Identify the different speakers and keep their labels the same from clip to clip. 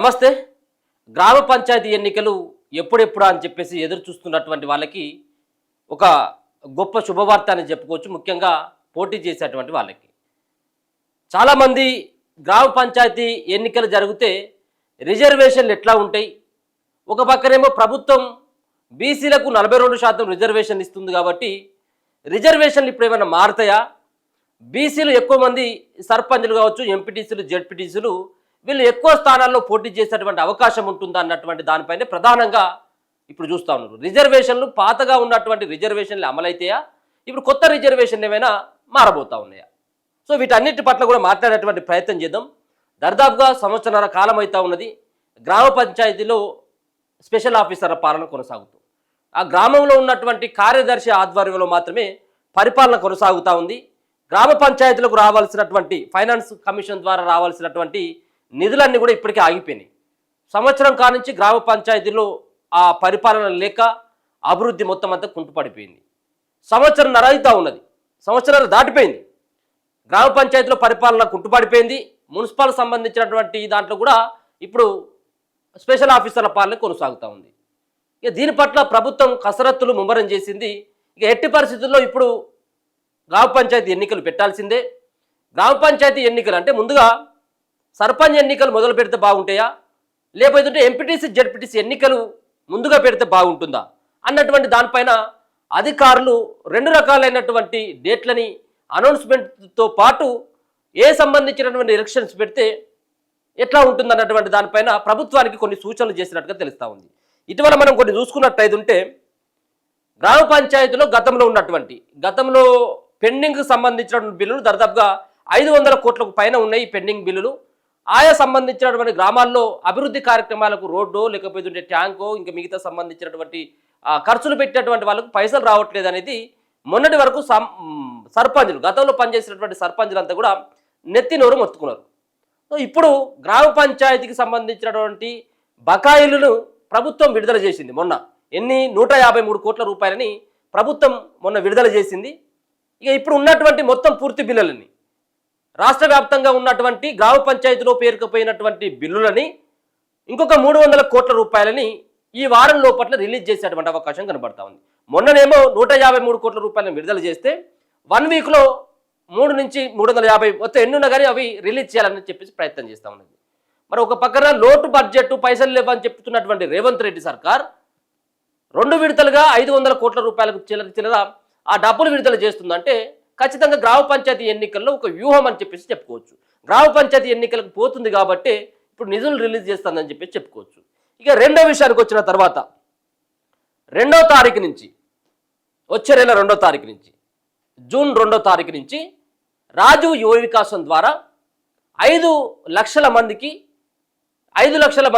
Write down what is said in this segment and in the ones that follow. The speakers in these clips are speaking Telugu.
Speaker 1: నమస్తే. గ్రామ పంచాయతీ ఎన్నికలు ఎప్పుడెప్పుడా అని చెప్పేసి ఎదురు చూస్తున్నటువంటి వాళ్ళకి ఒక గొప్ప శుభవార్త అని చెప్పుకోవచ్చు. ముఖ్యంగా పోటీ చేసేటువంటి వాళ్ళకి చాలామంది గ్రామ పంచాయతీ ఎన్నికలు జరిగితే రిజర్వేషన్లు ఎట్లా ఉంటాయి, ఒక పక్కనేమో ప్రభుత్వం బీసీలకు 42% రిజర్వేషన్ ఇస్తుంది కాబట్టి రిజర్వేషన్లు ఇప్పుడు ఏమైనా మారుతాయా, బీసీలు ఎక్కువ మంది సర్పంచులు కావచ్చు, ఎంపీటీసీలు, జెడ్పీటీసీలు వీళ్ళు ఎక్కువ స్థానాల్లో పోటీ చేసేటువంటి అవకాశం ఉంటుందా అన్నటువంటి దానిపైనే ప్రధానంగా ఇప్పుడు చూస్తూ ఉన్నారు. రిజర్వేషన్లు పాతగా ఉన్నటువంటి రిజర్వేషన్లు అమలైతాయా, ఇప్పుడు కొత్త రిజర్వేషన్లు ఏమైనా మారబోతా ఉన్నాయా? సో వీటన్నిటి పట్ల కూడా మాట్లాడేటువంటి ప్రయత్నం చేద్దాం. దర్దాపుగా సంవత్సరాల కాలం అవుతా ఉన్నది గ్రామ పంచాయతీలో స్పెషల్ ఆఫీసర్ల పాలన కొనసాగుతూ, ఆ గ్రామంలో ఉన్నటువంటి కార్యదర్శి ఆధ్వర్యంలో మాత్రమే పరిపాలన కొనసాగుతూ ఉంది. గ్రామ పంచాయతీలకు రావాల్సినటువంటి ఫైనాన్స్ కమిషన్ ద్వారా రావాల్సినటువంటి నిధులన్నీ కూడా ఇప్పటికే ఆగిపోయినాయి. సంవత్సరం కానుంచి గ్రామ పంచాయతీలో ఆ పరిపాలన లేక అభివృద్ధి మొత్తం అంతా కుంటుపడిపోయింది. సంవత్సరంన్నర అవుతా ఉన్నది, సంవత్సరాలు దాటిపోయింది. గ్రామ పంచాయతీలో పరిపాలన కుంటుపడిపోయింది. మున్సిపల్ సంబంధించినటువంటి దాంట్లో కూడా ఇప్పుడు స్పెషల్ ఆఫీసర్ల పాలన కొనసాగుతూ ఉంది. ఇక దీని పట్ల ప్రభుత్వం కసరత్తులు ముమ్మరం చేసింది. ఇక ఎట్టి పరిస్థితుల్లో ఇప్పుడు గ్రామ పంచాయతీ ఎన్నికలు పెట్టాల్సిందే. గ్రామ పంచాయతీ ఎన్నికలు అంటే ముందుగా సర్పంచ్ ఎన్నికలు మొదలు పెడితే బాగుంటాయా, లేకపోతే ఎంపీటీసీ, జెడ్పీటీసీ ఎన్నికలు ముందుగా పెడితే బాగుంటుందా అన్నటువంటి దానిపైన అధికారులు రెండు రకాలైనటువంటి డేట్లని అనౌన్స్మెంట్తో పాటు సంబంధించినటువంటి ఎలక్షన్స్ పెడితే ఎట్లా ఉంటుందన్నటువంటి దానిపైన ప్రభుత్వానికి కొన్ని సూచనలు చేసినట్టుగా తెలుస్తూ ఉంది. ఇటీవల మనం కొన్ని చూసుకున్నట్టయితే గ్రామ పంచాయతీలో గతంలో పెండింగ్కి సంబంధించినటువంటి బిల్లులు దాదాపుగా 500 కోట్లకు పైన ఉన్నాయి. ఈ పెండింగ్ బిల్లులు ఆయా సంబంధించినటువంటి గ్రామాల్లో అభివృద్ధి కార్యక్రమాలకు రోడ్డో లేకపోతే ట్యాంకో ఇంకా మిగతా సంబంధించినటువంటి ఖర్చులు పెట్టినటువంటి వాళ్ళకు పైసలు రావట్లేదు అనేది మొన్నటి వరకు సర్పంచులు, గతంలో పనిచేసినటువంటి సర్పంచులంతా కూడా నెత్తి నోరు మొత్తుకున్నారు. సో ఇప్పుడు గ్రామ పంచాయతీకి సంబంధించినటువంటి బకాయిలను ప్రభుత్వం విడుదల చేసింది. మొన్న 153 కోట్ల రూపాయలని ప్రభుత్వం మొన్న విడుదల చేసింది. ఇక ఇప్పుడు ఉన్నటువంటి మొత్తం పూర్తి బిల్లులని, రాష్ట్ర వ్యాప్తంగా ఉన్నటువంటి గ్రామ పంచాయతీలో పేరుకుపోయినటువంటి బిల్లులని ఇంకొక 300 కోట్ల రూపాయలని ఈ వారం లోపల రిలీజ్ చేసేటువంటి అవకాశం కనబడతా ఉంది. మొన్ననేమో 153 కోట్ల రూపాయలను విడుదల చేస్తే 1 వీక్లో 3 నుంచి 350 మొత్తం ఎన్నున్నా కానీ అవి రిలీజ్ చేయాలని చెప్పేసి ప్రయత్నం చేస్తూ ఉన్నది. మరి ఒక పక్కన లోటు బడ్జెట్ పైసలు లేవని చెప్తున్నటువంటి రేవంత్ రెడ్డి సర్కార్ 2 విడతలుగా 500 కోట్ల రూపాయలకు చిల్లర ఆ డబ్బులు విడుదల చేస్తుందంటే ఖచ్చితంగా గ్రామ పంచాయతీ ఎన్నికల్లో ఒక వ్యూహం అని చెప్పేసి చెప్పుకోవచ్చు. గ్రామ పంచాయతీ ఎన్నికలకు పోతుంది కాబట్టి ఇప్పుడు నిధులు రిలీజ్ చేస్తుందని చెప్పేసి చెప్పుకోవచ్చు. ఇక రెండో విషయానికి వచ్చిన తర్వాత 2వ తారీఖు నుంచి, వచ్చే నెల 2వ తారీఖు నుంచి, జూన్ 2వ తారీఖు నుంచి రాజీవ్ యువ వికాసం ద్వారా 5 లక్షల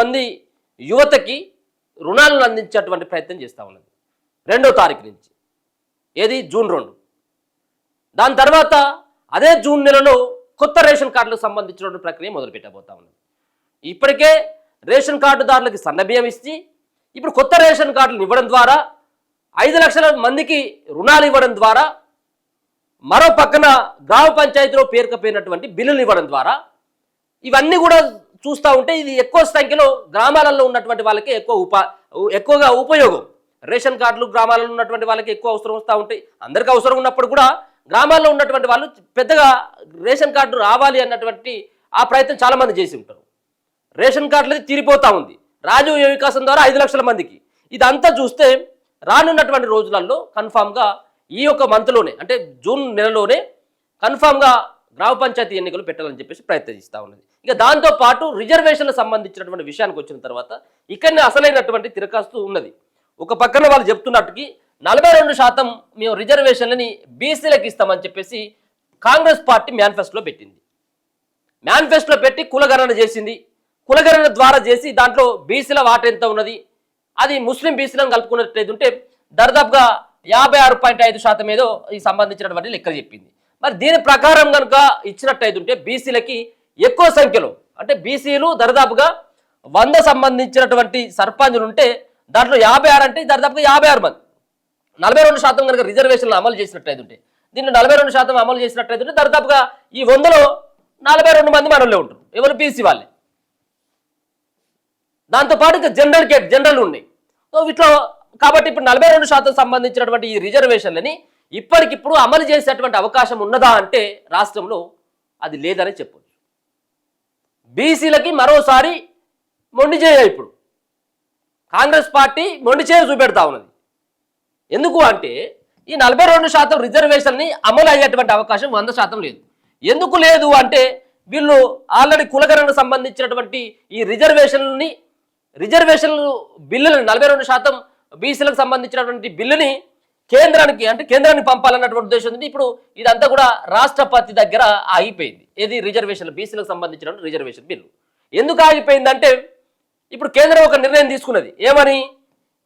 Speaker 1: మంది యువతకి రుణాలను అందించేటువంటి ప్రయత్నం చేస్తూ ఉన్నది 2వ తారీఖు నుంచి. ఏది జూన్ 2. దాని తర్వాత అదే జూన్ నెలలో కొత్త రేషన్ కార్డులకు సంబంధించిన ప్రక్రియ మొదలుపెట్టబోతా ఉన్నది. ఇప్పటికే రేషన్ కార్డుదారులకి సన్నబియ్యం ఇచ్చి ఇప్పుడు కొత్త రేషన్ కార్డులు ఇవ్వడం ద్వారా 5 లక్షల మందికి రుణాలు ఇవ్వడం ద్వారా, మరో పక్కన గ్రామ పంచాయతీలో పేరుకపోయినటువంటి బిల్లులు ఇవ్వడం ద్వారా, ఇవన్నీ కూడా చూస్తూ ఉంటే ఇది ఎక్కువ సంఖ్యలో గ్రామాలలో ఉన్నటువంటి వాళ్ళకి ఎక్కువగా ఉపయోగం. రేషన్ కార్డులు గ్రామాలలో ఉన్నటువంటి వాళ్ళకి ఎక్కువ అవసరం వస్తూ ఉంటాయి. అందరికీ అవసరం ఉన్నప్పుడు కూడా గ్రామాల్లో ఉన్నటువంటి వాళ్ళు పెద్దగా రేషన్ కార్డు రావాలి అన్నటువంటి ఆ ప్రయత్నం చాలామంది చేసి ఉంటారు. రేషన్ కార్డులు తీరిపోతూ ఉంది రాజీవ్ యువ వికాసం ద్వారా 5 లక్షల మందికి. ఇదంతా చూస్తే రానున్నటువంటి రోజులలో కన్ఫామ్గా ఈ యొక్క మంత్లోనే, అంటే జూన్ నెలలోనే కన్ఫామ్గా గ్రామ పంచాయతీ ఎన్నికలు పెట్టాలని చెప్పేసి ప్రయత్నిస్తూ ఉన్నది. ఇక దాంతోపాటు రిజర్వేషన్లకు సంబంధించినటువంటి విషయానికి వచ్చిన తర్వాత ఇక్కడనే అసలైనటువంటి తిరకాస్తు ఉన్నది. ఒక పక్కన వాళ్ళు చెప్తున్నట్టుకి 42% మేము రిజర్వేషన్లని బీసీలకు ఇస్తామని చెప్పేసి కాంగ్రెస్ పార్టీ మేనిఫెస్టోలో పెట్టింది. మేనిఫెస్టోలో పెట్టి కులగణన చేసింది. కులగణన ద్వారా చేసి దాంట్లో బీసీల వాట ఎంత ఉన్నది, అది ముస్లిం బీసీలను కలుపుకున్నట్లయితే దాదాపుగా 56.5% ఏదో ఈ సంబంధించినటువంటి లెక్కలు చెప్పింది. మరి దీని ప్రకారం కనుక ఇచ్చినట్టయితే బీసీలకి ఎక్కువ సంఖ్యలో, అంటే బీసీలు దాదాపుగా 100 సంబంధించినటువంటి సర్పంచులు ఉంటే దాంట్లో 56 అంటే దాదాపుగా 56 మంది 42% కనుక రిజర్వేషన్లు అమలు చేసినట్టయితే, దీంట్లో 42% అమలు చేసినట్టయితే దాదాపుగా ఈ 100లో 42 మంది మనోళ్ళే ఉంటారు. ఎవరు? బీసీ వాళ్ళే. దాంతోపాటు ఇంకా జనరల్ ఉన్నాయి. సో ఇట్లా కాబట్టి ఇప్పుడు 42% సంబంధించినటువంటి ఈ రిజర్వేషన్లని ఇప్పటికిప్పుడు అమలు చేసేటువంటి అవకాశం ఉన్నదా అంటే రాష్ట్రంలో అది లేదని చెప్పొచ్చు. బీసీలకి మరోసారి మొండి చేయ ఇప్పుడు కాంగ్రెస్ పార్టీ మొండి చేయ చూపెడతా ఉన్నది. ఎందుకు అంటే ఈ 42% రిజర్వేషన్ని అమలు అయ్యేటువంటి అవకాశం 100% లేదు. ఎందుకు లేదు అంటే వీళ్ళు ఆల్రెడీ కులగణనకు సంబంధించినటువంటి ఈ రిజర్వేషన్లు బిల్లులు 42% బీసీలకు సంబంధించినటువంటి బిల్లుని కేంద్రానికి పంపాలన్నటువంటి ఉద్దేశం ఉంది. ఇప్పుడు ఇదంతా కూడా రాష్ట్రపతి దగ్గర ఆగిపోయింది. ఏది రిజర్వేషన్లు బీసీలకు సంబంధించినటువంటి రిజర్వేషన్ బిల్లు ఎందుకు ఆగిపోయిందంటే ఇప్పుడు కేంద్రం ఒక నిర్ణయం తీసుకున్నది. ఏమని?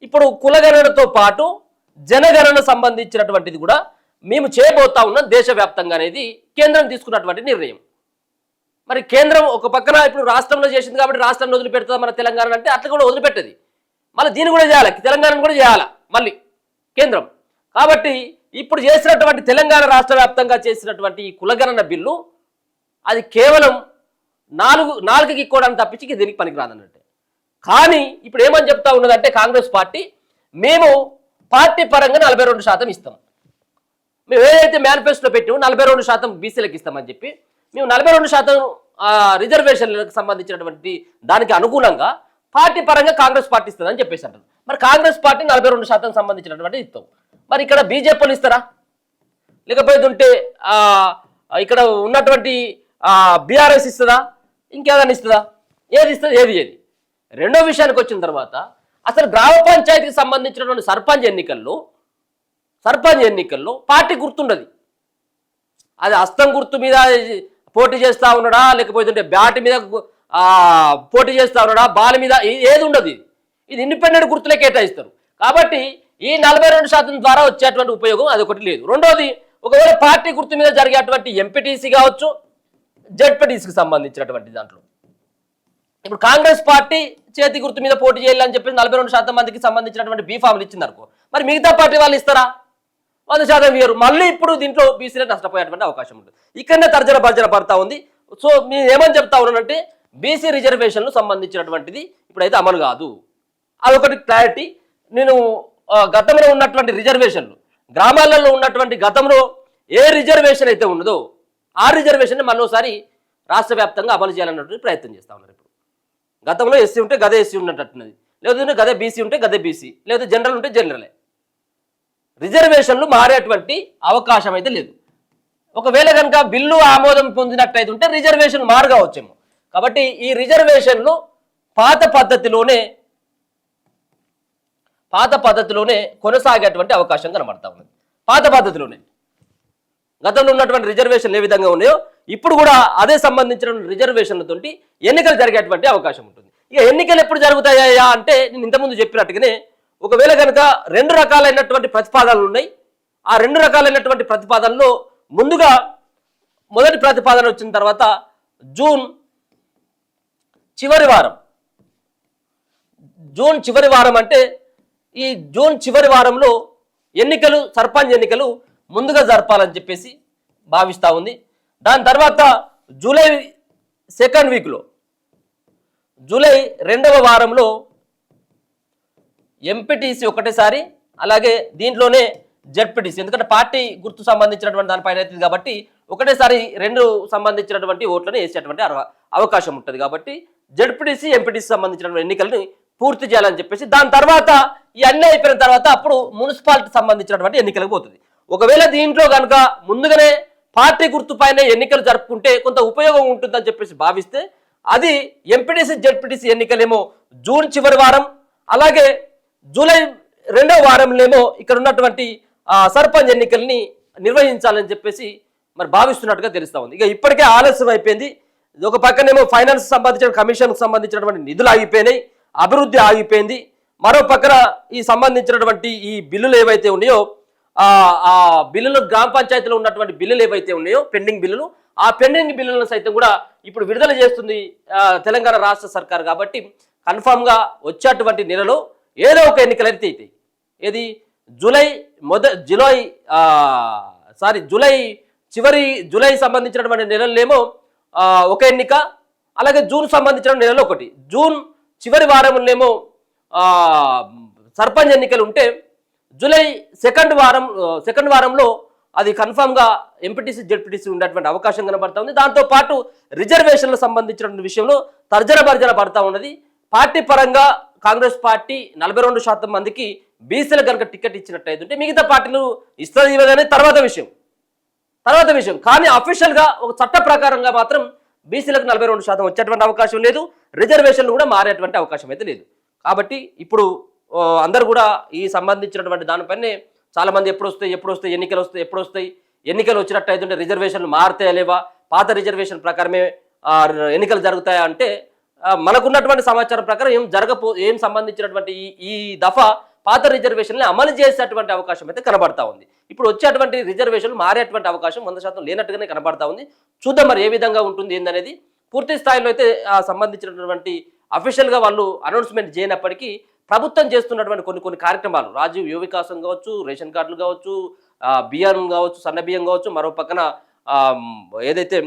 Speaker 1: ఇప్పుడు కులగణనతో పాటు జనగణన సంబంధించినటువంటిది కూడా మేము చేయబోతా ఉన్నాం దేశవ్యాప్తంగా అనేది కేంద్రం తీసుకున్నటువంటి నిర్ణయం. మరి కేంద్రం ఒక పక్కన ఇప్పుడు రాష్ట్రంలో చేసింది కాబట్టి రాష్ట్రాన్ని వదిలిపెడుతుంది మన తెలంగాణ అంటే అట్లా కూడా వదిలిపెట్టది. మళ్ళీ దీన్ని కూడా చేయాలి, తెలంగాణను కూడా చేయాలి మళ్ళీ కేంద్రం. కాబట్టి ఇప్పుడు చేసినటువంటి తెలంగాణ రాష్ట్ర వ్యాప్తంగా చేసినటువంటి ఈ కులగణన బిల్లు అది కేవలం నాలుగుకి ఇక్కోవడానికి తప్పించి దీనికి పనికిరాదన్నట్టే. కానీ ఇప్పుడు ఏమని చెప్తా ఉన్నదంటే కాంగ్రెస్ పార్టీ మేము పార్టీ పరంగా 42% ఇస్తాం. మేము ఏదైతే మేనిఫెస్టోలో పెట్టామో 42% బీసీలకు ఇస్తామని చెప్పి మేము 42% రిజర్వేషన్లకు సంబంధించినటువంటి దానికి అనుగుణంగా పార్టీ పరంగా కాంగ్రెస్ పార్టీ ఇస్తుందని చెప్పేసి అంటారు. మరి కాంగ్రెస్ పార్టీ 42% సంబంధించినటువంటి ఇస్తాం. మరి ఇక్కడ బీజేపీలు ఇస్తారా? లేకపోతే ఉంటే ఇక్కడ ఉన్నటువంటి బీఆర్ఎస్ ఇస్తుందా? ఇంకేదైనా ఇస్తుందా? ఏది ఇస్తుంది? ఏది రెండో విషయానికి వచ్చిన తర్వాత అసలు గ్రామ పంచాయతీకి సంబంధించినటువంటి సర్పంచ్ ఎన్నికల్లో పార్టీ గుర్తుండదు. అది హస్తం గుర్తు మీద పోటీ చేస్తూ ఉన్నాడా, లేకపోతే బ్యాట్ మీద పోటీ చేస్తూ ఉన్నాడా, బాల్ మీద ఏది ఉండదు. ఇది ఇండిపెండెంట్ గుర్తులే కేటాయిస్తారు. కాబట్టి ఈ 42% ద్వారా వచ్చేటువంటి ఉపయోగం అదొకటి లేదు. రెండోది, ఒకవేళ పార్టీ గుర్తు మీద జరిగేటువంటి ఎంపీటీసీ కావచ్చు, జెడ్పీటీసీకి సంబంధించినటువంటి దాంట్లో ఇప్పుడు కాంగ్రెస్ పార్టీ చేతి గుర్తు మీద పోటీ చేయాలని చెప్పి 42% మందికి సంబంధించినటువంటి బీఫామ్లు ఇచ్చింది అనుకో, మరి మిగతా పార్టీ వాళ్ళు ఇస్తారా? 100% ఇయ్యరు. మళ్ళీ ఇప్పుడు దీంట్లో బీసీలే నష్టపోయేటువంటి అవకాశం ఉంటుంది. ఇక్కడనే తర్జన పడతా ఉంది. సో మీరు ఏమని చెప్తా ఉన్నానంటే బీసీ రిజర్వేషన్లు సంబంధించినటువంటిది ఇప్పుడైతే అమలు కాదు. అదొకటి క్లారిటీ. నేను గతంలో ఉన్నటువంటి రిజర్వేషన్లు, గ్రామాలలో ఉన్నటువంటి గతంలో ఏ రిజర్వేషన్ అయితే ఉన్నదో ఆ రిజర్వేషన్ మరోసారి రాష్ట్ర వ్యాప్తంగా అమలు చేయాలన్నటువంటి ప్రయత్నం చేస్తూ ఉన్నారు. ఇప్పుడు గతంలో ఎస్సీ ఉంటే గదే ఎస్సీ ఉన్నట్టున్నది, లేకపోతే గదే బీసీ ఉంటే గదే బీసీ, లేకపోతే జనరల్ ఉంటే జనరలే. రిజర్వేషన్లు మారేటువంటి అవకాశం అయితే లేదు. ఒకవేళ కనుక బిల్లు ఆమోదం పొందినట్టయితే ఉంటే రిజర్వేషన్ మారగావచ్చేమో. కాబట్టి ఈ రిజర్వేషన్లు పాత పద్ధతిలోనే కొనసాగేటువంటి అవకాశం కనబడతా ఉన్నది. పాత పద్ధతిలోనే గతంలో ఉన్నటువంటి రిజర్వేషన్లు ఏ విధంగా ఉన్నాయో ఇప్పుడు కూడా అదే సంబంధించిన రిజర్వేషన్లతోటి ఎన్నికలు జరిగేటువంటి అవకాశం ఉంటుంది. ఇక ఎన్నికలు ఎప్పుడు జరుగుతాయా అంటే నేను ఇంతకుముందు చెప్పినట్టుగానే ఒకవేళ కనుక 2 రకాలైనటువంటి ప్రతిపాదనలు ఉన్నాయి. ఆ 2 రకాలైనటువంటి ప్రతిపాదనలో ముందుగా మొదటి ప్రతిపాదన వచ్చిన తర్వాత జూన్ చివరి వారం అంటే ఈ జూన్ చివరి వారంలో సర్పంచ్ ఎన్నికలు ముందుగా జరపాలని చెప్పేసి భావిస్తూ ఉంది. దాని తర్వాత జూలై 2nd వీక్లో, జూలై 2వ వారంలో ఎంపీటీసీ ఒకటేసారి, అలాగే దీంట్లోనే జెడ్పీటీసీ, ఎందుకంటే పార్టీ గుర్తు సంబంధించినటువంటి దానిపైన అవుతుంది కాబట్టి ఒకటేసారి 2 సంబంధించినటువంటి ఓట్లను వేసేటువంటి అవకాశం ఉంటుంది. కాబట్టి జెడ్పీటీసీ ఎంపీటీసీ సంబంధించినటువంటి ఎన్నికలను పూర్తి చేయాలని చెప్పేసి దాని తర్వాత ఈ అన్నీ అయిపోయిన తర్వాత అప్పుడు మున్సిపాలిటీ సంబంధించినటువంటి ఎన్నికలకు పోతుంది. ఒకవేళ దీంట్లో కనుక ముందుగానే పార్టీ గుర్తుపైన ఎన్నికలు జరుపుకుంటే కొంత ఉపయోగం ఉంటుందని చెప్పేసి భావిస్తే అది ఎంపీటీసీ జెడ్పీటీసీ ఎన్నికలేమో జూన్ చివరి వారం, అలాగే జూలై 2వ వారంలోనేమో ఇక్కడ ఉన్నటువంటి సర్పంచ్ ఎన్నికల్ని నిర్వహించాలని చెప్పేసి మరి భావిస్తున్నట్టుగా తెలుస్తూ ఉంది. ఇక ఇప్పటికే ఆలస్యం అయిపోయింది. ఒక పక్కనేమో ఫైనాన్స్ సంబంధించిన కమిషన్కి సంబంధించినటువంటి నిధులు ఆగిపోయినాయి, అభివృద్ధి ఆగిపోయింది. మరో పక్కన ఈ సంబంధించినటువంటి ఈ బిల్లులు ఏవైతే ఉన్నాయో ఆ బిల్లులు, గ్రామ పంచాయతీలో ఉన్నటువంటి బిల్లులు ఏవైతే ఉన్నాయో పెండింగ్ బిల్లులు, ఆ పెండింగ్ బిల్లులను సైతం కూడా ఇప్పుడు విడుదల చేస్తుంది తెలంగాణ రాష్ట్ర సర్కార్. కాబట్టి కన్ఫామ్గా వచ్చేటువంటి నెలలో ఏదో ఒక ఎన్నికలు అయితే అవుతాయి. ఏది జూలై సంబంధించినటువంటి నెలలేమో ఒక ఎన్నిక, అలాగే జూన్ సంబంధించిన నెలలో ఒకటి. జూన్ చివరి వారంలోనేమో సర్పంచ్ ఎన్నికలు ఉంటే జూలై సెకండ్ వారంలో అది కన్ఫామ్గా ఎంపీటీసీ జెడ్పీటీసీ ఉండేటువంటి అవకాశం కనబడతా ఉంది. దాంతోపాటు రిజర్వేషన్లకు సంబంధించిన విషయంలో తర్జన భర్జన పడతా ఉన్నది. పార్టీ పరంగా కాంగ్రెస్ పార్టీ 42% మందికి బీసీలు కనుక టికెట్ ఇచ్చినట్టయితే మిగతా పార్టీలు ఇస్తుంది ఇవ్వదనే తర్వాత విషయం. కానీ అఫీషియల్గా ఒక చట్ట ప్రకారంగా మాత్రం బీసీలకు 42% వచ్చేటువంటి అవకాశం లేదు, రిజర్వేషన్లు కూడా మారేటువంటి అవకాశం అయితే లేదు. కాబట్టి ఇప్పుడు అందరూ కూడా ఈ సంబంధించినటువంటి దానిపైనే చాలా మంది ఎప్పుడు వస్తాయి ఎన్నికలు వచ్చినట్టయితే రిజర్వేషన్లు మారుతాయా లేవా, పాత రిజర్వేషన్ ప్రకారమే ఎన్నికలు జరుగుతాయా అంటే మనకున్నటువంటి సమాచారం ప్రకారం ఏం సంబంధించినటువంటి ఈ దఫా పాత రిజర్వేషన్లు అమలు చేసేటువంటి అవకాశం అయితే కనబడతా ఉంది. ఇప్పుడు వచ్చేటువంటి రిజర్వేషన్లు మారేటువంటి అవకాశం 100% లేనట్టుగానే కనబడతా ఉంది. చూద్దాం మరి ఏ విధంగా ఉంటుంది ఏందనేది. పూర్తి స్థాయిలో అయితే సంబంధించినటువంటి అఫీషియల్గా వాళ్ళు అనౌన్స్మెంట్ చేయనప్పటికీ ప్రభుత్వం చేస్తున్నటువంటి కొన్ని కార్యక్రమాలు, రాజీవ్ యువ వికాసం కావచ్చు, రేషన్ కార్డులు కావచ్చు, బియ్యం కావచ్చు, సన్న బియ్యం కావచ్చు, మరో పక్కన ఏదైతే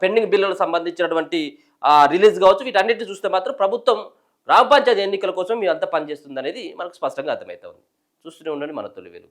Speaker 1: పెండింగ్ బిల్లులకు సంబంధించినటువంటి రిలీజ్ కావచ్చు, వీటన్నిటిని చూస్తే మాత్రం ప్రభుత్వం గ్రామ పంచాయతీ ఎన్నికల కోసం మీ అంతా పనిచేస్తుంది అనేది మనకు స్పష్టంగా అర్థమవుతా ఉంది. చూస్తూనే ఉండండి మన తొలి వెలుగు.